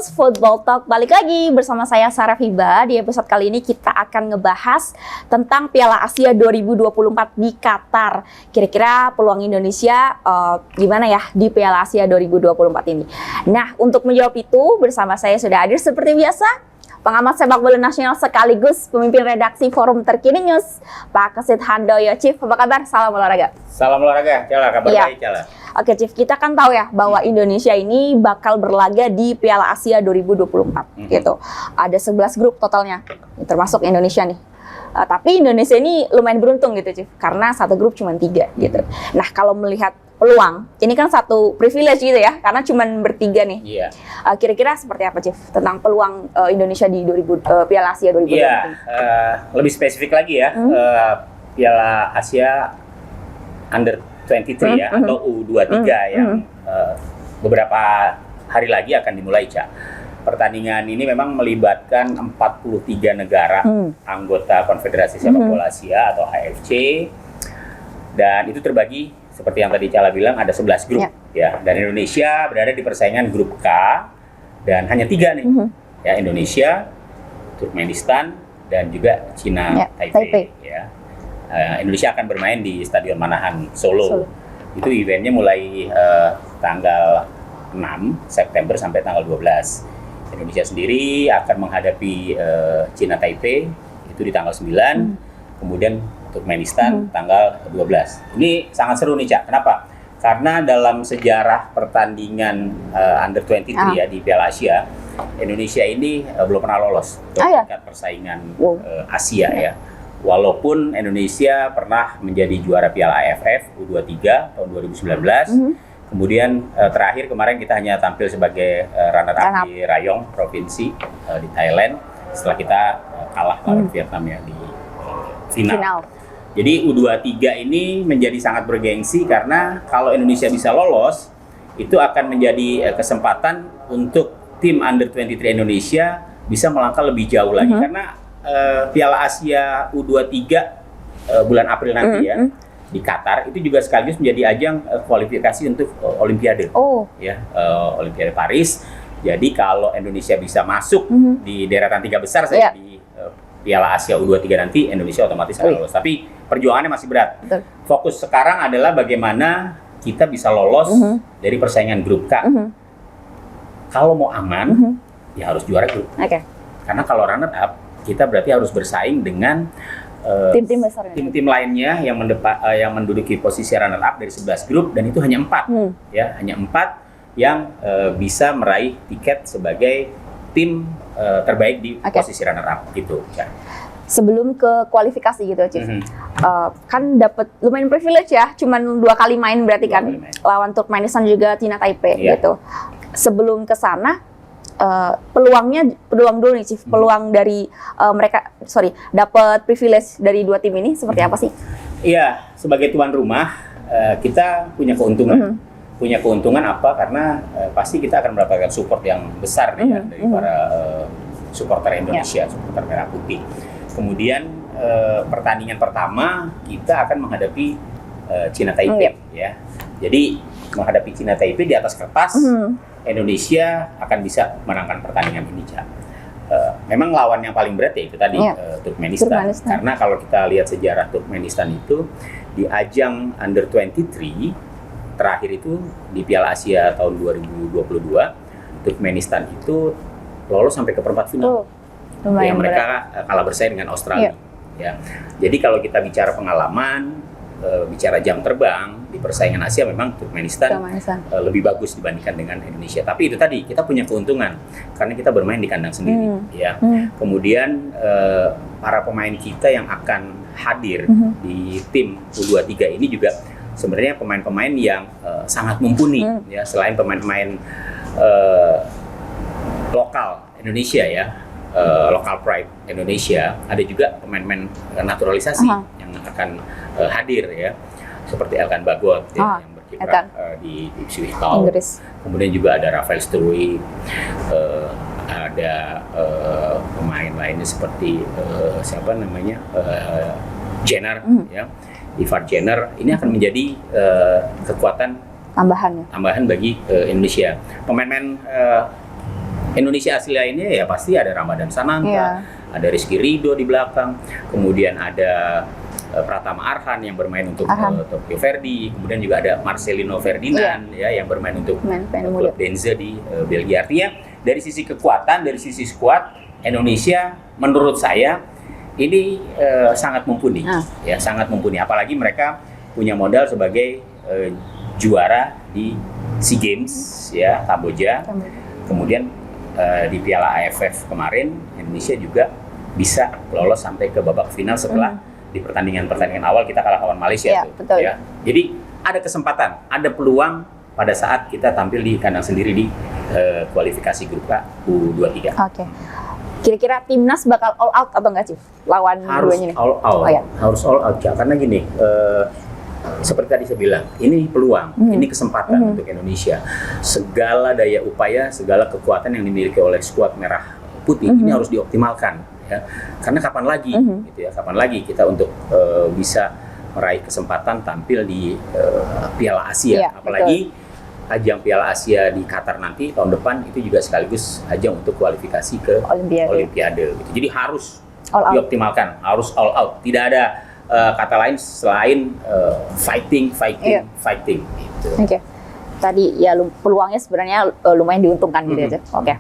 Travels Football Talk, balik lagi bersama saya Sarah Fiba. Di episode kali ini kita akan ngebahas tentang Piala Asia 2024 di Qatar. Kira-kira peluang Indonesia gimana ya di Piala Asia 2024 ini. Nah, untuk menjawab itu bersama saya sudah hadir seperti biasa pengamat sepak bola nasional sekaligus pemimpin redaksi Forum Terkini News, Pak Kesit Handoyo. Chief, apa kabar? Salam olahraga. Salam olahraga, Cala. Kabar baik, Cala. Oke, Chief, kita kan tahu ya bahwa Indonesia ini bakal berlaga di Piala Asia 2024 gitu. Ada 11 grup totalnya, termasuk Indonesia nih. Tapi Indonesia ini lumayan beruntung gitu, Chief, karena satu grup cuma 3 gitu. Nah, kalau melihat peluang, ini kan satu privilege gitu ya, karena cuma bertiga nih. Iya. Kira-kira seperti apa, Chief, tentang peluang Indonesia di Piala Asia 2024? Iya, lebih spesifik lagi ya, Piala Asia Under 23 ya, atau U23 yang beberapa hari lagi akan dimulai, Ca. Pertandingan ini memang melibatkan 43 negara anggota Konfederasi Sepak Bola Asia atau AFC, dan itu terbagi seperti yang tadi Cala bilang ada 11 grup ya. Dan Indonesia berada di persaingan grup K dan hanya 3 nih. Ya, Indonesia, Turkmenistan, dan juga Cina Taipei. Ya. Indonesia akan bermain di Stadion Manahan Solo. Itu eventnya mulai tanggal 6 September sampai tanggal 12. Indonesia sendiri akan menghadapi Cina Taipei itu di tanggal 9, kemudian Turkmenistan tanggal 12. Ini sangat seru nih, Cak. Kenapa? Karena dalam sejarah pertandingan Under 23 ya di Piala Asia, Indonesia ini belum pernah lolos ke tingkat persaingan Asia ya. Walaupun Indonesia pernah menjadi juara Piala AFF U23 tahun 2019, kemudian terakhir kemarin kita hanya tampil sebagai runner-up di Rayong provinsi di Thailand setelah kita kalah lawan Vietnam ya di final. Jadi U23 ini menjadi sangat bergengsi karena kalau Indonesia bisa lolos, itu akan menjadi kesempatan untuk tim Under 23 Indonesia bisa melangkah lebih jauh lagi karena Piala Asia U23 bulan April nanti ya di Qatar itu juga sekaligus menjadi ajang kualifikasi untuk Olimpiade ya, Olimpiade Paris. Jadi kalau Indonesia bisa masuk di deretan 3 besar saja di Piala Asia U23 nanti, Indonesia otomatis akan lolos. Tapi perjuangannya masih berat. Fokus sekarang adalah bagaimana kita bisa lolos dari persaingan grup K. Kalau mau aman, ya harus juara grup. Karena kalau runner up, kita berarti harus bersaing dengan tim-tim besar, tim-tim lainnya yang menduduki posisi runner up dari 11 grup, dan itu hanya 4 ya, hanya 4 yang bisa meraih tiket sebagai tim terbaik di posisi runner up gitu ya. Sebelum ke kualifikasi gitu, Chief, kan dapat lumayan privilege ya, cuman 2 kali main berarti kan lawan Turkmenistan juga Cina Taipei gitu. Sebelum ke sana peluang dulu nih, Chief, peluang dari mereka dapat privilege dari 2 tim ini seperti apa sih? Iya, sebagai tuan rumah kita punya keuntungan. Punya keuntungan apa? Karena pasti kita akan mendapatkan support yang besar nih, dari para supporter Indonesia, supporter Merah Putih. Kemudian pertandingan pertama kita akan menghadapi Cina Taipei ya. Jadi menghadapi Cina Taipei di atas kertas, Indonesia akan bisa menangkan pertandingan ini, Cak. Memang lawan yang paling berat ya itu tadi Turkmenistan. Karena kalau kita lihat sejarah Turkmenistan itu di ajang Under 23 terakhir itu di Piala Asia tahun 2022, Turkmenistan itu lolos sampai ke perempat final. Yang mereka kalah bersaing dengan Australia. Ya. Jadi kalau kita bicara pengalaman, bicara jam terbang di persaingan Asia, memang Turkmenistan lebih bagus dibandingkan dengan Indonesia. Tapi itu tadi kita punya keuntungan karena kita bermain di kandang sendiri. Ya. Kemudian para pemain kita yang akan hadir di tim U23 ini juga sebenarnya pemain-pemain yang sangat mumpuni ya, selain pemain-pemain lokal Indonesia ya, lokal pride Indonesia, ada juga pemain-pemain naturalisasi yang akan hadir ya, seperti Elkan Bagot ya, yang berkiprah di Ipswich Town. Kemudian juga ada Rafael Struy, ada pemain lainnya seperti siapa namanya, Jenner ya, Ivar Jenner. Ini akan menjadi kekuatan tambahan bagi Indonesia. Pemain-pemain Indonesia asli lainnya ya pasti ada Ramadan Sananta, Iya. ada Rizky Ridho di belakang, kemudian ada Pratama Arhan yang bermain untuk Tokyo Verdy, kemudian juga ada Marcelino Ferdinand ya yang bermain untuk klub Denze di Belgia. Artinya dari sisi kekuatan, dari sisi skuad, Indonesia menurut saya ini sangat mumpuni, ya sangat mumpuni. Apalagi mereka punya modal sebagai juara di SEA Games ya Kamboja, kemudian di Piala AFF kemarin Indonesia juga bisa lolos sampai ke babak final setelah di pertandingan awal kita kalah lawan Malaysia ya, tuh. Betul. Ya. Jadi ada kesempatan, ada peluang pada saat kita tampil di kandang sendiri di kualifikasi grup A U23. Oke. Kira-kira timnas bakal all out atau enggak sih lawan keduanya nih? All out. Harus all out ya. Karena gini, seperti tadi saya bilang, ini peluang, ini kesempatan untuk Indonesia. Segala daya upaya, segala kekuatan yang dimiliki oleh skuad merah putih ini harus dioptimalkan. Ya, karena kapan lagi, gitu ya? Kapan lagi kita untuk bisa meraih kesempatan tampil di Piala Asia, apalagi ajang Piala Asia di Qatar nanti tahun depan itu juga sekaligus ajang untuk kualifikasi ke Olimpiade. Gitu. Jadi harus dioptimalkan, harus all out. Tidak ada kata lain selain fighting. Gitu. Oke. Tadi ya peluangnya sebenarnya lumayan diuntungkan gitu aja. Oke.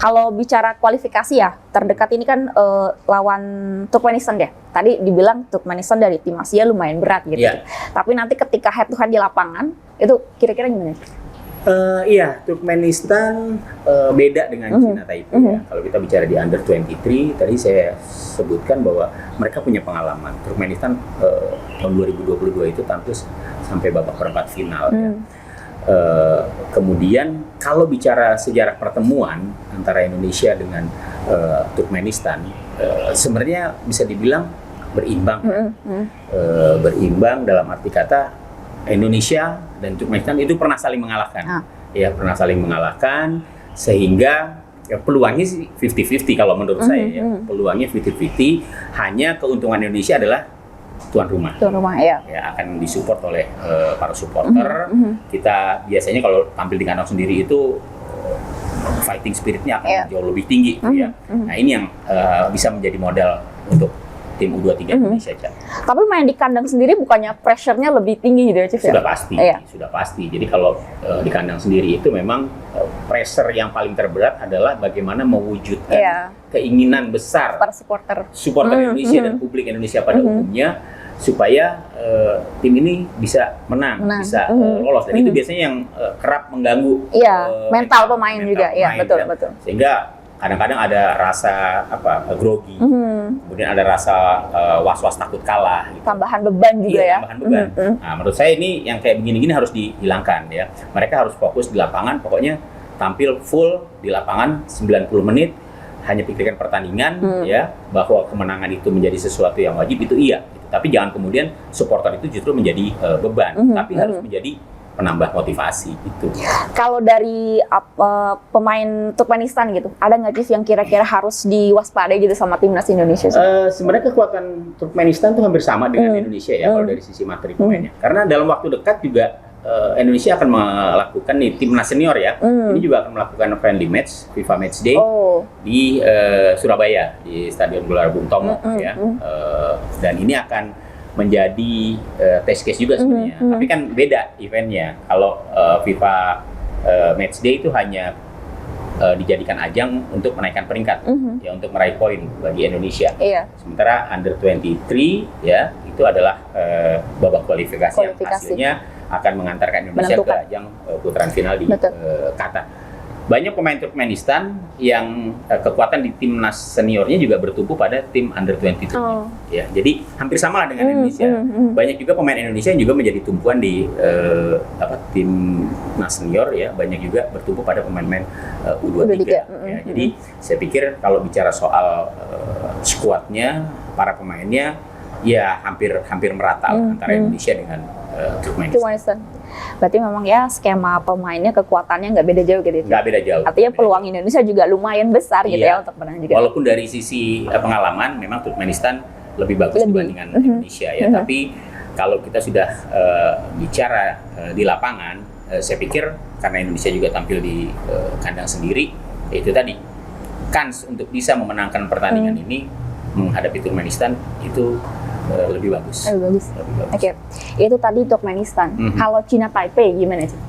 Kalau bicara kualifikasi ya, terdekat ini kan lawan Turkmenistan deh. Tadi dibilang Turkmenistan dari tim Asia lumayan berat gitu. Tapi nanti ketika head to head di lapangan, itu kira-kira gimana? Iya, Turkmenistan beda dengan Cina Taipei ya. Kalau kita bicara di Under 23, tadi saya sebutkan bahwa mereka punya pengalaman. Turkmenistan tahun 2022 itu tampil sampai babak perempat final ya. Kemudian kalau bicara sejarah pertemuan antara Indonesia dengan Turkmenistan, sebenarnya bisa dibilang berimbang. Berimbang dalam arti kata Indonesia dan Turkmenistan itu pernah saling mengalahkan. Ya, pernah saling mengalahkan sehingga ya, peluangnya sih 50-50 kalau menurut saya ya. Peluangnya 50-50, hanya keuntungan Indonesia adalah tuan rumah ya akan disupport oleh para supporter. Kita biasanya kalau tampil di kandang sendiri itu fighting spiritnya akan jauh lebih tinggi ya. Nah ini yang bisa menjadi modal untuk tim U23 Indonesia. Tapi main di kandang sendiri bukannya pressure-nya lebih tinggi gitu ya, Chief? Sudah pasti. Jadi kalau di kandang sendiri itu memang pressure yang paling terberat adalah bagaimana mewujudkan keinginan besar para supporter Indonesia dan publik Indonesia pada umumnya supaya tim ini bisa menang. Bisa lolos. Dan itu biasanya yang kerap mengganggu mental pemain juga. Betul. Sehingga kadang-kadang ada rasa grogi, kemudian ada rasa was-was takut kalah. Gitu. Tambahan beban juga ya. Tambahan beban. Nah, menurut saya ini yang kayak begini-gini harus dihilangkan ya. Mereka harus fokus di lapangan, pokoknya tampil full di lapangan 90 menit, hanya pikirkan pertandingan ya, bahwa kemenangan itu menjadi sesuatu yang wajib itu iya. Gitu. Tapi jangan kemudian supporter itu justru menjadi beban, tapi harus menjadi penambah motivasi itu. Kalau dari pemain Turkmenistan gitu, ada nggak sih yang kira-kira harus diwaspadai gitu sama timnas Indonesia? Sebenarnya kekuatan Turkmenistan tuh hampir sama dengan Indonesia ya kalau dari sisi materi pemainnya. Karena dalam waktu dekat juga Indonesia akan melakukan nih timnas senior ya. Ini juga akan melakukan friendly match FIFA Match Day di Surabaya di Stadion Gelora Bung Tomo ya. Dan ini akan menjadi test case juga sebenarnya, tapi kan beda eventnya. Kalau FIFA Match Day itu hanya dijadikan ajang untuk menaikkan peringkat, ya untuk meraih poin bagi Indonesia. Sementara Under 23 ya itu adalah babak kualifikasi yang hasilnya akan mengantarkan Indonesia ke ajang putaran final di Qatar. Banyak pemain Turkmenistan yang kekuatan di timnas seniornya juga bertumbuh pada tim Under 23. Ya, jadi hampir sama lah dengan Indonesia. Banyak juga pemain Indonesia yang juga menjadi tumpuan di timnas senior ya. Banyak juga bertumbuh pada pemain-pemain U23. Ya, jadi saya pikir kalau bicara soal skuadnya, para pemainnya ya hampir merata antara Indonesia dengan Turkmenistan. Berarti memang ya skema pemainnya kekuatannya nggak beda jauh gitu. Nggak beda jauh. Artinya peluang Indonesia juga lumayan besar gitu ya untuk menang juga. Walaupun dari sisi pengalaman memang Turkmenistan lebih bagus dibandingkan Indonesia ya. Tapi kalau kita sudah bicara di lapangan, saya pikir karena Indonesia juga tampil di kandang sendiri, itu tadi kans untuk bisa memenangkan pertandingan ini menghadapi Turkmenistan itu lebih bagus. Lebih bagus. Oke, itu tadi Turkmenistan. Kalau Cina Taipei gimana sih?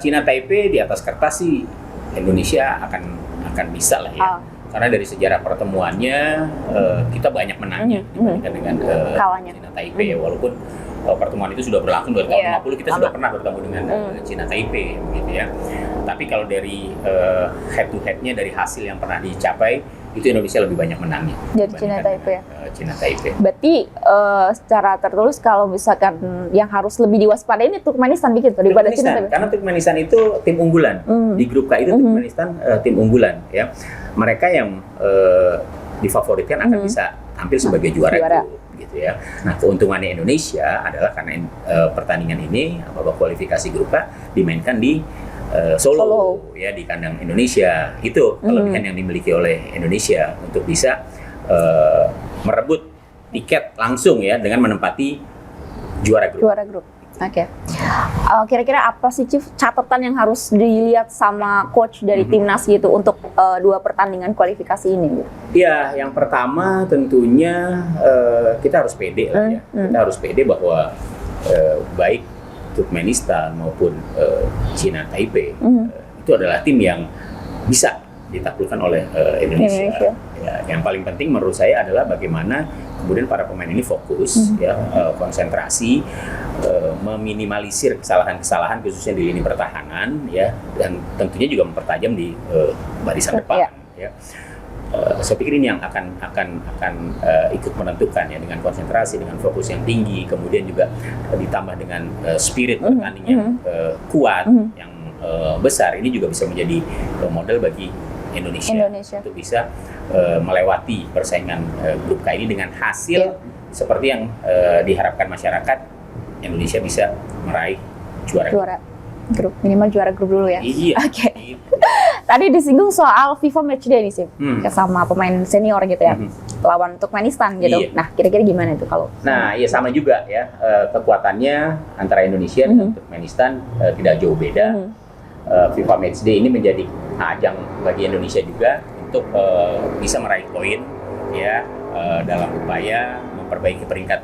Cina Taipei di atas kertas sih Indonesia akan bisa lah ya. Karena dari sejarah pertemuannya kita banyak menangnya dibandingkan dengan Cina Taipei. Walaupun pertemuan itu sudah berlangsung dari tahun 50, kita sudah pernah bertemu dengan Cina Taipei, gitu ya. Tapi kalau dari head to head-nya, dari hasil yang pernah dicapai, itu Indonesia lebih banyak menangnya dari Cina Taipei ya. Cina Taipei. Berarti secara tertulis kalau misalkan yang harus lebih diwaspadai ini Turkmenistan bikin daripada Cina Taipei. Karena Turkmenistan itu tim unggulan di grup K itu Turkmenistan tim unggulan ya. Mereka yang difavoritkan akan bisa tampil sebagai juara grup, gitu ya. Nah, keuntungannya Indonesia adalah karena pertandingan ini babak kualifikasi grup K dimainkan di Solo ya, di kandang Indonesia. Itu kelebihan yang dimiliki oleh Indonesia untuk bisa merebut tiket langsung ya dengan menempati juara grup. Oke. Kira-kira apa sih Chief catatan yang harus dilihat sama coach dari timnas gitu untuk dua pertandingan kualifikasi ini? Iya, yang pertama tentunya kita harus pede lah ya. Kita harus pede bahwa baik Turkmenistan maupun Cina Taipei itu adalah tim yang bisa ditaklukkan oleh Indonesia. Ya, yang paling penting menurut saya adalah bagaimana kemudian para pemain ini fokus, ya, konsentrasi, meminimalisir kesalahan-kesalahan khususnya di lini pertahanan, ya, dan tentunya juga mempertajam di barisan depan. Ya. Saya pikir ini yang akan ikut menentukan ya, dengan konsentrasi, dengan fokus yang tinggi, kemudian juga ditambah dengan spirit bertanding yang kuat, yang besar. Ini juga bisa menjadi model bagi Indonesia. Untuk bisa melewati persaingan grup K ini dengan hasil seperti yang diharapkan masyarakat. Indonesia bisa meraih juara grup, minimal juara grup dulu ya. Iya. Oke. Tadi disinggung soal FIFA Matchday nih sih, sama pemain senior gitu ya, lawan Turkmenistan gitu. Nah, kira-kira gimana itu kalau? Nah, ya sama juga ya, kekuatannya antara Indonesia dengan Turkmenistan tidak jauh beda. FIFA Matchday ini menjadi ajang bagi Indonesia juga untuk bisa meraih poin ya, dalam upaya memperbaiki peringkat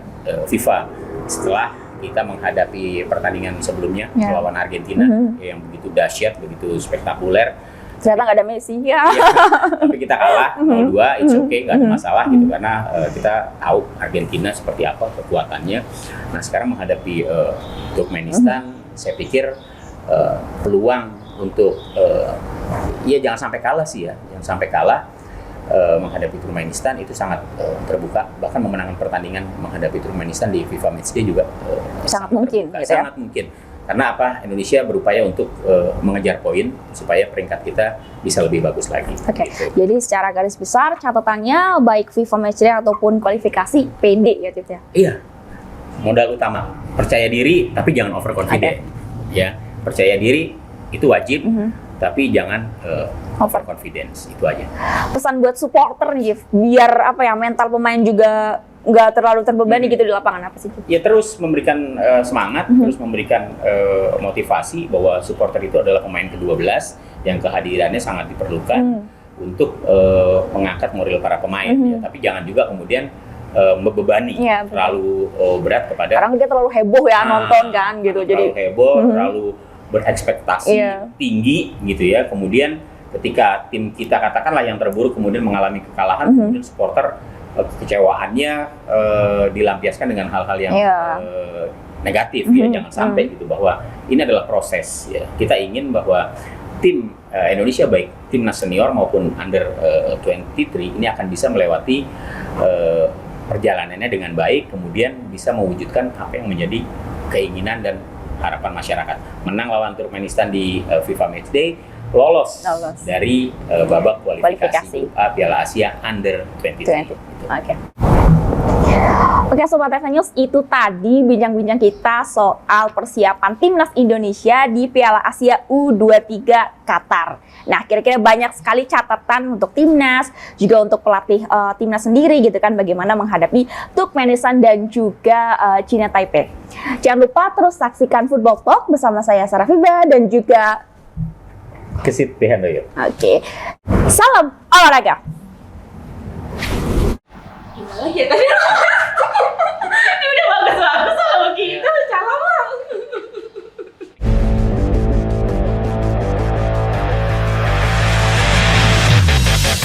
FIFA setelah kita menghadapi pertandingan sebelumnya melawan Argentina yang begitu dahsyat, begitu spektakuler. Ternyata nggak ada Messi ya. Tapi kita kalah 2, it's okay, nggak ada masalah gitu, karena kita tahu Argentina seperti apa kekuatannya. Nah, sekarang menghadapi Turkmenistan, saya pikir peluang untuk ya jangan sampai kalah sih ya, jangan sampai kalah. Menghadapi Turkmenistan itu sangat terbuka, bahkan memenangkan pertandingan menghadapi Turkmenistan di FIFA Matchday juga sangat mungkin terbuka, gitu ya? Sangat mungkin. Karena apa? Indonesia berupaya untuk mengejar poin supaya peringkat kita bisa lebih bagus lagi. Oke. Gitu. Jadi secara garis besar catatannya baik FIFA Matchday ataupun kualifikasi pede ya Cip ya. Iya. Modal utama percaya diri tapi jangan overconfident. Ya, percaya diri itu wajib. Tapi jangan overconfidence, itu aja. Pesan buat supporter nih, biar apa ya, mental pemain juga nggak terlalu terbebani gitu di lapangan, apa sih? Ya terus memberikan semangat, terus memberikan motivasi bahwa supporter itu adalah pemain ke-12 yang kehadirannya sangat diperlukan untuk mengangkat moral para pemain. Ya. Tapi jangan juga kemudian membebani terlalu berat kepada. Orang juga terlalu heboh ya nonton kan gitu, terlalu jadi heboh, terlalu berekspektasi tinggi gitu ya. Kemudian ketika tim kita katakanlah yang terburuk kemudian mengalami kekalahan, kemudian supporter kecewaannya dilampiaskan dengan hal-hal yang negatif ya. Jangan sampai gitu, bahwa ini adalah proses ya. Kita ingin bahwa tim Indonesia baik timnas senior maupun under 23 ini akan bisa melewati perjalanannya dengan baik, kemudian bisa mewujudkan apa yang menjadi keinginan dan harapan masyarakat. Menang lawan Turkmenistan di FIFA Matchday, lolos dari babak kualifikasi Piala Asia Under 23. Oke Sobat TV News, itu tadi bincang-bincang kita soal persiapan timnas Indonesia di Piala Asia U23 Qatar. Nah, kira-kira banyak sekali catatan untuk timnas, juga untuk pelatih timnas sendiri gitu kan, bagaimana menghadapi Turkmenistan dan juga Cina Taipei. Jangan lupa terus saksikan Football Talk bersama saya Sarah Fiba dan juga Kesit di Handoyo. Oke. Salam olahraga. Gimana lagi ya tadi?